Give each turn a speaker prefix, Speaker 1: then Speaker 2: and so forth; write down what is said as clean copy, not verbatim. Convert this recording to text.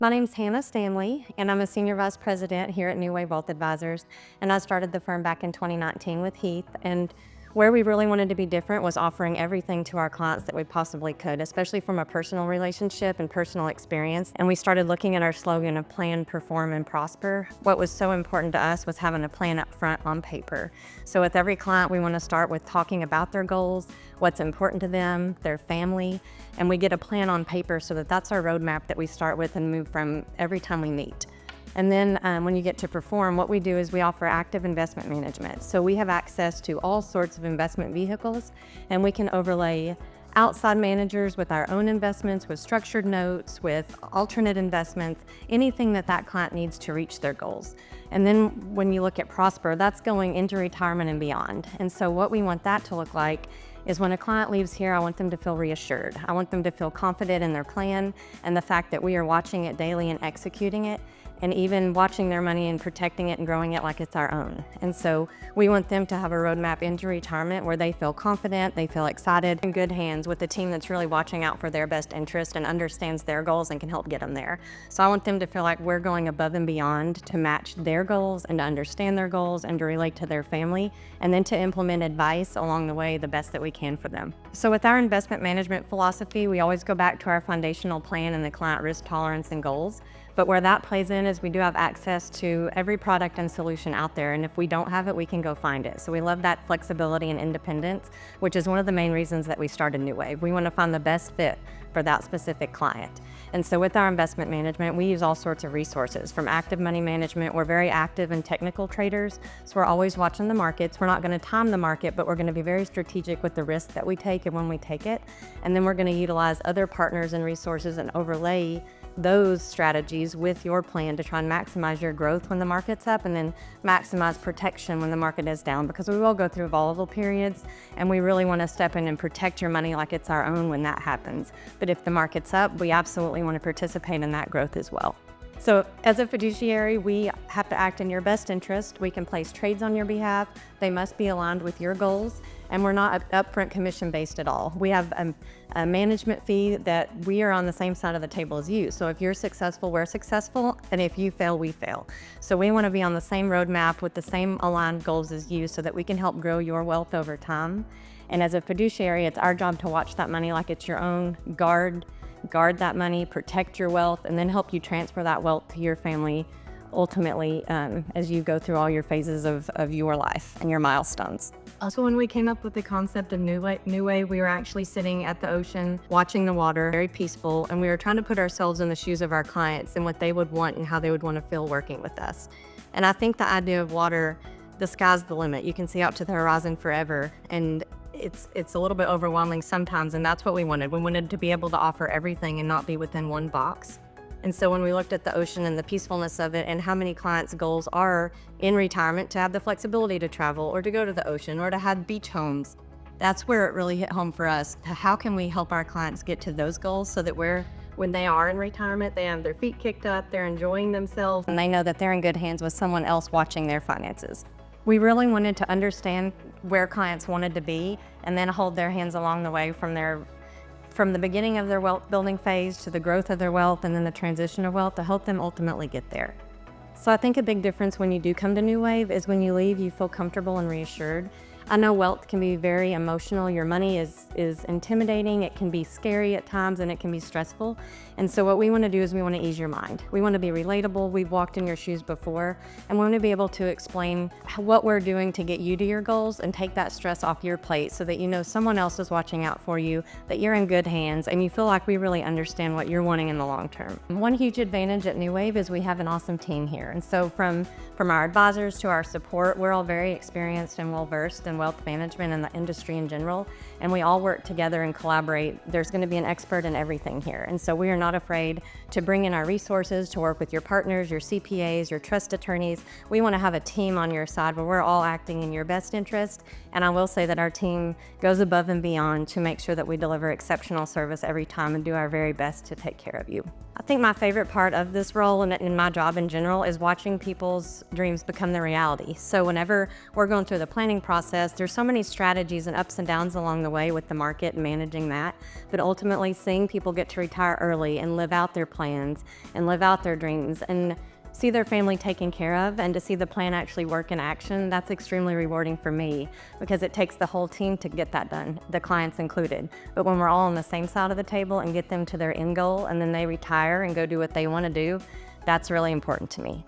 Speaker 1: My name's Hannah Stanley, and I'm a Senior Vice President here at New Wave Wealth Advisors. And I started the firm back in 2019 with Heath. And where we really wanted to be different was offering everything to our clients that we possibly could, especially from a personal relationship and personal experience. And we started looking at our slogan of plan, perform, and prosper. What was so important to us was having a plan up front on paper. So with every client, we want to start with talking about their goals, what's important to them, their family, and we get a plan on paper so that that's our roadmap that we start with and move from every time we meet. And then when you get to perform, what we do is we offer active investment management. So we have access to all sorts of investment vehicles, and we can overlay outside managers with our own investments, with structured notes, with alternate investments, anything that that client needs to reach their goals. And then when you look at Prosper, that's going into retirement and beyond. And so what we want that to look like is when a client leaves here, I want them to feel reassured. I want them to feel confident in their plan and the fact that we are watching it daily and executing it, and even watching their money and protecting it and growing it like it's our own. And so we want them to have a roadmap into retirement where they feel confident, they feel excited, in good hands with a team that's really watching out for their best interest and understands their goals and can help get them there. So I want them to feel like we're going above and beyond to match their goals and to understand their goals and to relate to their family, and then to implement advice along the way the best that we can for them. So with our investment management philosophy, we always go back to our foundational plan and the client risk tolerance and goals. But where that plays in is we do have access to every product and solution out there, and if we don't have it, we can go find it. So we love that flexibility and independence, which is one of the main reasons that we started New Wave. We want to find the best fit for that specific client. And so with our investment management, we use all sorts of resources. From active money management, we're very active and technical traders, so we're always watching the markets. We're not going to time the market, but we're going to be very strategic with the risk that we take and when we take it. And then we're going to utilize other partners and resources and overlay those strategies with your plan to try and maximize your growth when the market's up, and then maximize protection when the market is down, because we will go through volatile periods and we really want to step in and protect your money like it's our own when that happens. But if the market's up, we absolutely want to participate in that growth as well. So as a fiduciary, we have to act in your best interest. We can place trades on your behalf. They must be aligned with your goals, and we're not upfront commission based at all. We have a management fee that we are on the same side of the table as you. So if you're successful, we're successful, and if you fail, we fail. So we want to be on the same roadmap with the same aligned goals as you so that we can help grow your wealth over time. And as a fiduciary, it's our job to watch that money like it's your own, guard that money, protect your wealth, and then help you transfer that wealth to your family ultimately as you go through all your phases of your life and your milestones. So when we came up with the concept of New Wave, we were actually sitting at the ocean, watching the water, very peaceful, and we were trying to put ourselves in the shoes of our clients and what they would want and how they would want to feel working with us. And I think the idea of water, the sky's the limit. You can see out to the horizon forever, and it's a little bit overwhelming sometimes, and that's what we wanted. We wanted to be able to offer everything and not be within one box. And so when we looked at the ocean and the peacefulness of it and how many clients' goals are in retirement to have the flexibility to travel or to go to the ocean or to have beach homes, that's where it really hit home for us. How can we help our clients get to those goals so that when they are in retirement, they have their feet kicked up, they're enjoying themselves, and they know that they're in good hands with someone else watching their finances. We really wanted to understand where clients wanted to be and then hold their hands along the way from the beginning of their wealth building phase to the growth of their wealth and then the transition of wealth to help them ultimately get there. So I think a big difference when you do come to New Wave is when you leave, you feel comfortable and reassured. I know wealth can be very emotional. Your money is intimidating. It can be scary at times, and it can be stressful. And so what we want to do is we want to ease your mind. We want to be relatable. We've walked in your shoes before, and we want to be able to explain what we're doing to get you to your goals and take that stress off your plate so that you know someone else is watching out for you, that you're in good hands, and you feel like we really understand what you're wanting in the long term. One huge advantage at New Wave is we have an awesome team here. And so from our advisors to our support, we're all very experienced and well-versed in wealth management and the industry in general, and we all work together and collaborate. There's going to be an expert in everything here, and so we are not afraid to bring in our resources to work with your partners, your CPAs, your trust attorneys. We want to have a team on your side where we're all acting in your best interest, and I will say that our team goes above and beyond to make sure that we deliver exceptional service every time and do our very best to take care of you. I think my favorite part of this role and in my job in general is watching people's dreams become their reality. So whenever we're going through the planning process, process. There's so many strategies and ups and downs along the way with the market and managing that. But ultimately, seeing people get to retire early and live out their plans and live out their dreams and see their family taken care of, and to see the plan actually work in action, that's extremely rewarding for me, because it takes the whole team to get that done, the clients included. But when we're all on the same side of the table and get them to their end goal, and then they retire and go do what they want to do, that's really important to me.